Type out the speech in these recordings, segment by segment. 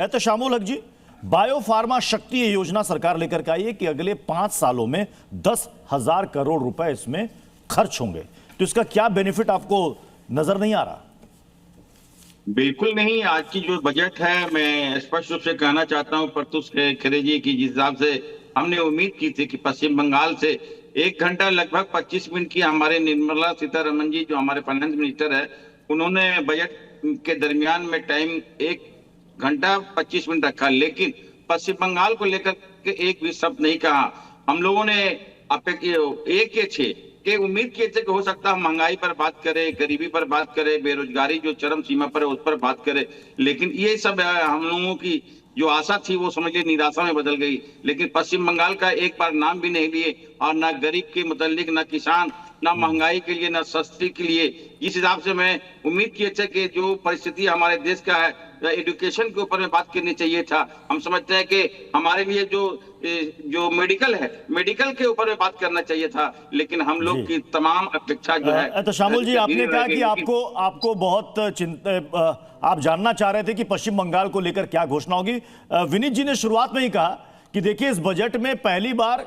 एहतशामुल हक जी, bio pharma शक्ति योजना सरकार लेकर के आई है कि अगले 5 सालों में 10,000 करोड़ रुपए इसमें खर्च होंगे। तो इसका क्या बेनिफिट आपको नजर नहीं आ रहा? बिल्कुल नहीं। आज की जो बजट है, मैं स्पष्ट रूप से कहना चाहता हूं प्रत्युष खरे जी की, जिस हिसाब से हमने उम्मीद की थी कि पश्चिम बंगाल से 1 घंटा लगभग 25 मिनट की हमारे निर्मला सीतारमण जी जो हमारे फाइनेंस मिनिस्टर है, उन्होंने बजट के दरमियान में टाइम 1 घंटा 25 मिनट रखा, लेकिन पश्चिम बंगाल को लेकर के एक भी शब्द नहीं कहा। हम लोगों ने एक के छे के उम्मीद किए थे कि हो सकता है महंगाई पर बात करें, गरीबी पर बात करें, बेरोजगारी जो चरम सीमा पर है उस पर बात करें, लेकिन ये सब हम लोगों की जो आशा थी वो समझिए निराशा में बदल गई। लेकिन पश्चिम बंगाल का एक बार नाम भी नहीं लिए, और ना गरीब के मुतालिक, ना किसान, ना महंगाई के लिए, ना सस्ती के लिए। इस हिसाब से मैं उम्मीद किए थे कि जो परिस्थिति हमारे देश का है, एजुकेशन के ऊपर में बात करनी चाहिए था। हम समझते हैं कि हमारे लिए जो मेडिकल है, मेडिकल के ऊपर में बात करना चाहिए था, लेकिन हम लोग की तमाम अपेक्षा जो है। एहतशामुल जी, आपने कहा कि आपको बहुत चिंता, आप जानना चाह रहे थे कि पश्चिम बंगाल को लेकर क्या घोषणा होगी। विनीत जी ने शुरुआत में ही कहा कि देखिए इस बजट में पहली बार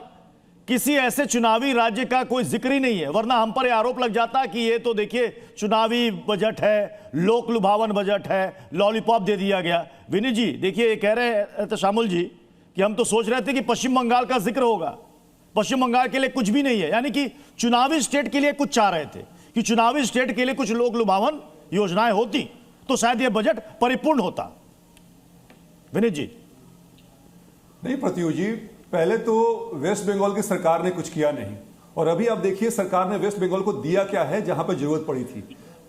किसी ऐसे चुनावी राज्य का कोई जिक्र ही नहीं है, वरना हम पर आरोप लग जाता कि ये तो देखिए चुनावी बजट है, लोक लुभावन बजट है, लॉलीपॉप दे दिया गया। विनीत जी देखिए, ये कह रहे हैं एहतशामुल जी कि हम तो सोच रहे थे कि पश्चिम बंगाल का जिक्र होगा, पश्चिम बंगाल के लिए कुछ भी नहीं है, यानी कि चुनावी स्टेट के लिए कुछ चाह रहे थे कि चुनावी स्टेट के लिए कुछ लोक लुभावन योजनाएं होती तो शायद यह बजट परिपूर्ण होता। विनीत जी। नहीं प्रत्युष जी, पहले तो वेस्ट बंगाल की सरकार ने कुछ किया नहीं, और अभी आप देखिए सरकार ने वेस्ट बंगाल को दिया क्या है जहां पर जरूरत पड़ी थी।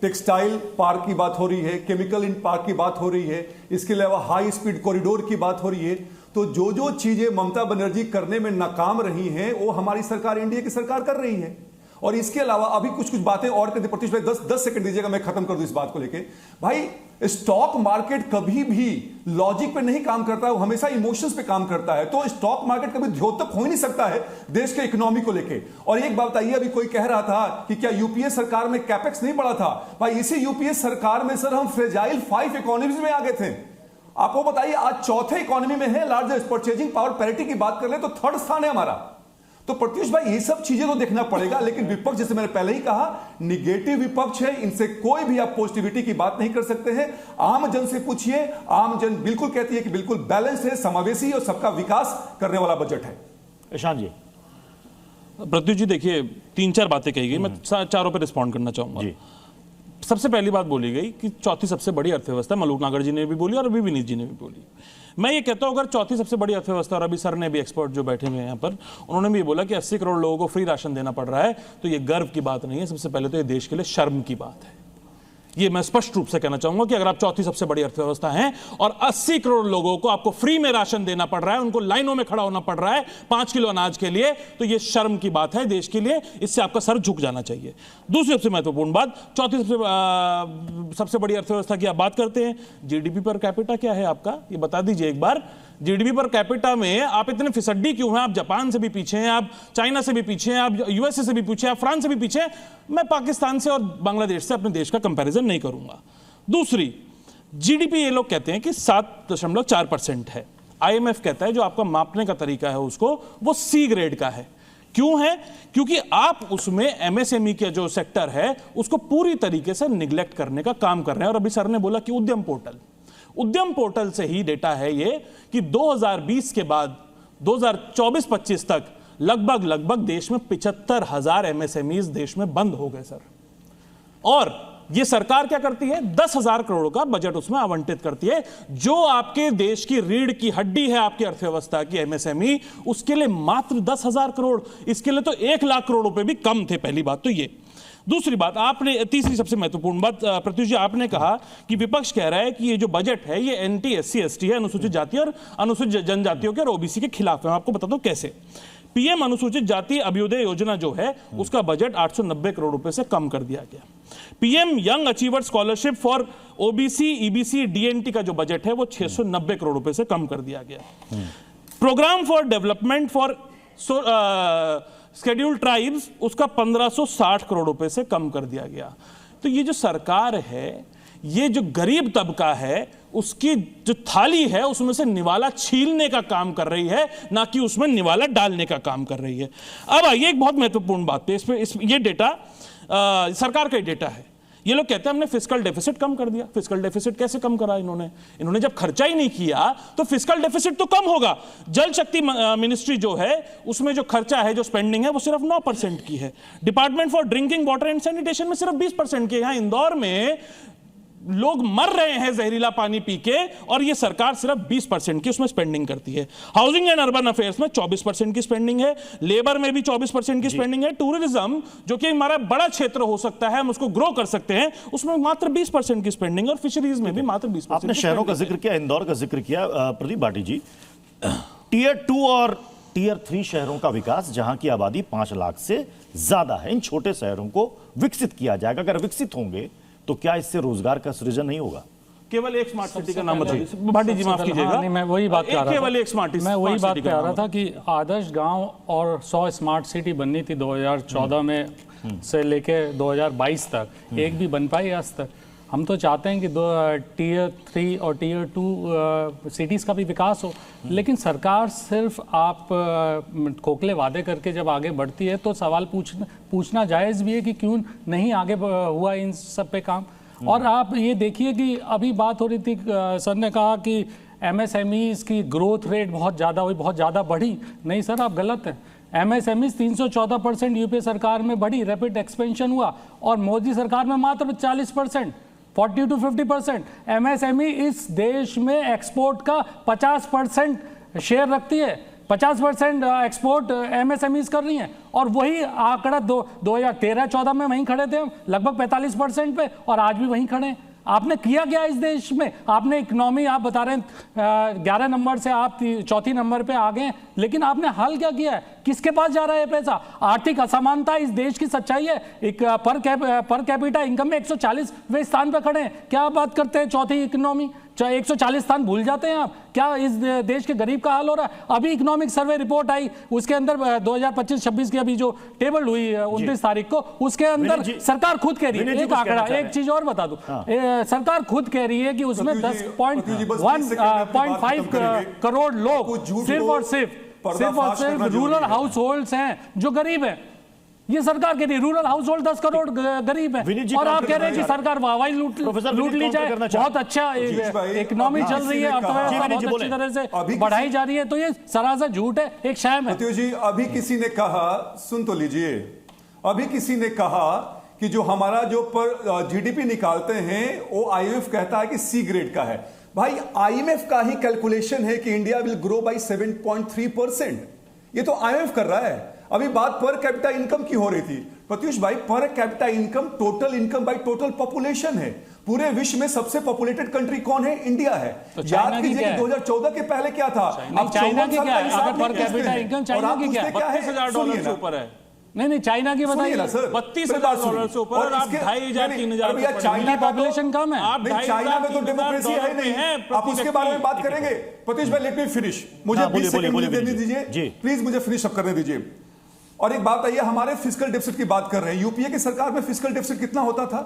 टेक्सटाइल पार्क की बात हो रही है, केमिकल इन पार्क की बात हो रही है, इसके अलावा हाई स्पीड कॉरिडोर की बात हो रही है। तो जो चीजें ममता बनर्जी करने में नाकाम रही हैं वो हमारी सरकार, एनडीए की सरकार कर रही है। और इसके अलावा अभी कुछ बातें और करते, प्रत्युष भाई 10 सेकंड दीजिएगा, मैं खत्म कर दूं इस बात को लेके। भाई स्टॉक मार्केट कभी भी लॉजिक पे नहीं काम करता है, वो हमेशा इमोशंस पे काम करता है। तो स्टॉक मार्केट कभी द्योतक हो ही नहीं सकता है देश के इकोनॉमी को लेके। और एक बात बताइए, अभी कोई कह रहा था कि क्या यूपीए सरकार में कैपेक्स नहीं बढ़ा था? भाई इसी यूपीए सरकार में सर हम फ्रेजाइल 5 इकोनॉमीज में आ गए थे। आपको बताइए आज चौथे इकोनॉमी में है, लार्जेस्ट परचेजिंग पावर पैरिटी की बात कर ले तो 3rd स्थान है हमारा। तो प्रत्युष भाई ये सब चीजें तो देखना पड़ेगा, लेकिन विपक्ष, जैसे मैंने पहले ही कहा, निगेटिव विपक्ष है, इनसे कोई भी आप पॉजिटिविटी की बात नहीं कर सकते हैं। आम जन से पूछिए, आम जन बिल्कुल कहती है कि बिल्कुल बैलेंस है, समावेशी और सबका विकास करने वाला बजट है। ईशान जी। प्रत्युष जी देखिए 3-4 बातें कही गई, मैं चारों पर रिस्पॉन्ड करना चाहूंगा। सबसे पहली बात बोली गई कि चौथी सबसे बड़ी अर्थव्यवस्था, मलूक नागर जी ने भी बोली और अभी विनीत जी ने भी बोली। मैं ये कहता हूं अगर चौथी सबसे बड़ी अर्थव्यवस्था, और अभी सर ने भी, एक्सपर्ट जो बैठे हुए हैं यहाँ पर, उन्होंने भी ये बोला कि 80 करोड़ लोगों को फ्री राशन देना पड़ रहा है, तो ये गर्व की बात नहीं है, सबसे पहले तो ये देश के लिए शर्म की बात है। ये मैं स्पष्ट रूप से कहना चाहूंगा कि अगर आप चौथी सबसे बड़ी अर्थव्यवस्था हैं और 80 करोड़ लोगों को आपको फ्री में राशन देना पड़ रहा है, उनको लाइनों में खड़ा होना पड़ रहा है 5 किलो अनाज के लिए, तो ये शर्म की बात है देश के लिए, इससे आपका सर झुक जाना चाहिए। दूसरी सबसे महत्वपूर्ण बात, चौथी सबसे बड़ी अर्थव्यवस्था की आप बात करते हैं, जीडीपी पर कैपिटा क्या है आपका, ये बता दीजिए एक बार। जीडीपी पर कैपिटा में आप इतने फिसड्डी क्यों हैं? आप जापान से भी पीछे हैं, आप चाइना से भी पीछे हैं, आप यूएसए से भी पीछे हैं, आप फ्रांस से भी पीछे हैं। मैं पाकिस्तान से और बांग्लादेश से अपने देश का कंपैरिजन नहीं करूंगा। दूसरी, जीडीपी ये लोग कहते हैं कि 7.4% है, आईएमएफ कहता है जो आपका मापने का तरीका है उसको, वो सी ग्रेड का है। क्यों है? क्योंकि आप उसमें एमएसएमई के जो सेक्टर है उसको पूरी तरीके से निग्लेक्ट करने का काम कर रहे हैं। और अभी सर ने बोला कि उद्यम पोर्टल से ही डेटा है ये कि 2020 के बाद 2024-25 तक लगभग देश में 75,000 एमएसएमईज देश में बंद हो गए सर। और ये सरकार क्या करती है? 10,000 करोड़ का बजट उसमें आवंटित करती है। जो आपके देश की रीढ़ की हड्डी है आपकी अर्थव्यवस्था की, एमएसएमई, उसके लिए मात्र 10,000 करोड़, इसके लिए तो 1 लाख करोड़ रुपए भी कम थे। पहली बात तो ये। दूसरी बात, आपने, तीसरी सबसे महत्वपूर्ण बात प्रत्युष जी, आपने कहा कि विपक्ष कह रहा है कि ये जो बजट है ये एंटी एससी एसटी है, अनुसूचित जाति और अनुसूचित जनजातियों के और ओबीसी के खिलाफ है। मैं आपको बताता हूं कैसे। पीएम अनुसूचित जाति अभ्युदय योजना जो है उसका बजट 890 करोड़ रुपए से कम कर दिया गया। PM young achiever scholarship for OBC EBC DNT का जो बजट है वो 690 करोड़ रुपए से कम कर दिया गया। Programme for development for scheduled tribes उसका 1560 करोड़ रुपए से कम कर दिया गया। तो ये जो सरकार है, ये जो गरीब तबका है उसकी जो थाली है उसमें से निवाला छीलने का काम कर रही है, ना कि उसमें निवाला डालने का काम कर रही है। अब आइए एक बहुत महत्वपूर्ण बात है, ये डेटा सरकार का डेटा है। ये लोग कहते हैं हमने फिस्कल डेफिसिट कम कर दिया। फिस्कल डेफिसिट कैसे कम करा इन्होंने जब खर्चा ही नहीं किया तो फिस्कल डेफिसिट तो कम होगा। जल शक्ति मिनिस्ट्री जो है उसमें जो खर्चा है, जो स्पेंडिंग है, वो सिर्फ 9% की है। Department for drinking water and sanitation में सिर्फ 20% की है। यहां इंदौर में लोग मर रहे हैं जहरीला पानी पी के, और ये सरकार सिर्फ 20% की उसमें स्पेंडिंग करती है। हाउसिंग एंड अर्बन अफेयर्स में 24% की स्पेंडिंग है। लेबर में भी 24% की स्पेंडिंग है। टूरिज्म जो कि हमारा बड़ा क्षेत्र हो सकता है, हम उसको ग्रो कर सकते हैं, उसमें मात्र 20% की स्पेंडिंग, और फिशरीज में भी मात्र 20%। आपने शहरों का जिक्र किया, इंदौर का जिक्र किया, प्रदीप भाटी जी, टीयर 2 और टीयर 3 शहरों का विकास, जहां की आबादी 5 लाख से ज्यादा है, इन छोटे शहरों को विकसित किया जाएगा। अगर विकसित होंगे तो क्या इससे रोजगार का सृजन नहीं होगा? केवल एक स्मार्ट सिटी का नाम बताइए भाटी जी, माफ कीजिएगा। नहीं, मैं वही बात कह रहा था, केवल एक स्मार्ट बात कह रहा था कि आदर्श गांव और 100 स्मार्ट सिटी बननी थी 2014 में से लेके 2022 तक, एक भी बन पाई आज तक। हम तो चाहते हैं कि टीयर 3 और टीयर 2 सिटीज़ का भी विकास हो, लेकिन सरकार सिर्फ आप खोखले वादे करके जब आगे बढ़ती है तो सवाल पूछना जायज़ भी है कि क्यों नहीं आगे हुआ इन सब पे काम। और आप ये देखिए कि अभी बात हो रही थी, सर ने कहा कि MSMEs की ग्रोथ रेट बहुत ज़्यादा हुई, बहुत ज़्यादा बढ़ी। नहीं सर, आप गलत हैं। MSMEs 314% यूपीए सरकार में बढ़ी, रैपिड एक्सपेंशन हुआ, और मोदी सरकार में मात्र 40%, 40 to 50%। MSME इस देश में एक्सपोर्ट का 50% शेयर रखती है। 50% एक्सपोर्ट MSMEs कर रही हैं, और वही आंकड़ा 2013-14 में वहीं खड़े थे हम, लगभग 45% पे, और आज भी वहीं खड़े हैं। आपने किया क्या इस देश में? आपने इकोनॉमी, आप बता रहे हैं 11 नंबर से आप 4 नंबर पे आ गए, लेकिन आपने हल क्या किया है? किसके पास जा रहा है पैसा? आर्थिक असमानता इस देश की सच्चाई है। एक पर कैपिटा इनकम में 140वें स्थान पे खड़े हैं। क्या आप बात करते हैं चौथी इकोनॉमी? 140 स्थान भूल जाते हैं आप? क्या इस देश के गरीब का हाल हो रहा है? अभी इकोनॉमिक सर्वे रिपोर्ट आई, उसके अंदर 2025-26 की अभी जो टेबल हुई 29 तारीख को, उसके अंदर सरकार खुद कह रही है, एक आंकड़ा, एक चीज और बता दूं, सरकार खुद कह रही है कि उसमें 10.5 करोड़ लोग सिर्फ और सिर्फ रूरल हाउस होल्ड्स हैं जो गरीब हैं। ये सरकार कह रही है रूरल हाउस होल्ड 10 करोड़ गरीब है, और आप कह रहे हैं कि सरकार वाहवाही लूट ली जाए। बहुत अच्छा इकोनॉमी चल रही है, अर्थव्यवस्था बहुत अच्छी तरह से बढ़ाई जा रही है, तो ये सरासर झूठ है, एक शैम है। जी, अभी किसी ने कहा, सुन तो लीजिए, अभी किसी ने कहा कि जो हमारा जो पर जीडीपी निकालते हैं वो IMF कहता है कि C ग्रेड का है। भाई IMF का ही कैलकुलेशन है कि इंडिया विल ग्रो बाई 7.3%। ये तो IMF कर रहा है। अभी बात पर कैपिटा इनकम की हो रही थी प्रत्युष भाई, per capita income total income by total population है। पूरे विश्व में सबसे पॉपुलेटेड कंट्री कौन है? इंडिया है। तो याद कीजिए कि 2014 के पहले क्या था। अब चाइना की क्या है? अगर पर कैपिटा इनकम चाइना की क्या है? $32,000 से ऊपर है। नहीं, चाइना की बताइए। $32,000 से ऊपर, और आप 2,500-3,000 चाइना की पॉपुलेशन कम है। चाइना में तो डेमोक्रेसी है नहीं। आप उसके बारे में बात करेंगे प्रत्युष भाई? लेट मी फिनिश, मुझे 20 सेकंड देने दीजिए प्लीज, मुझे फिनिश अप करने दीजिए। और एक बात आइए, हमारे फिस्कल डेफिसिट की बात कर रहे हैं। यूपीए की सरकार में फिस्कल डेफिसिट कितना होता था?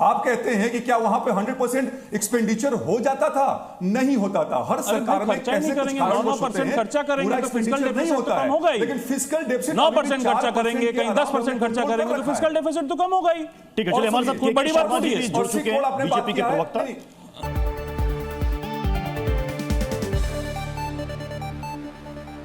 आप कहते हैं कि क्या वहां पे 100% एक्सपेंडिचर हो जाता था? नहीं होता था। हर सरकार में कैसे कुछ 9% खर्चा करेंगे तो फिस्कल डेफिसिट तो कम होगा ही। लेकिन फिस्कल डेफिसिट 9% खर्चा करेंगे, कहीं 10% खर्चा करेंगे तो फिस्कल डेफिसिट तो कम होगा ही। ठीक है, चलिए हमारे साथ कोई बड़ी बात नहीं है। जुड़ चुके हैं बीजेपी के प्रवक्ता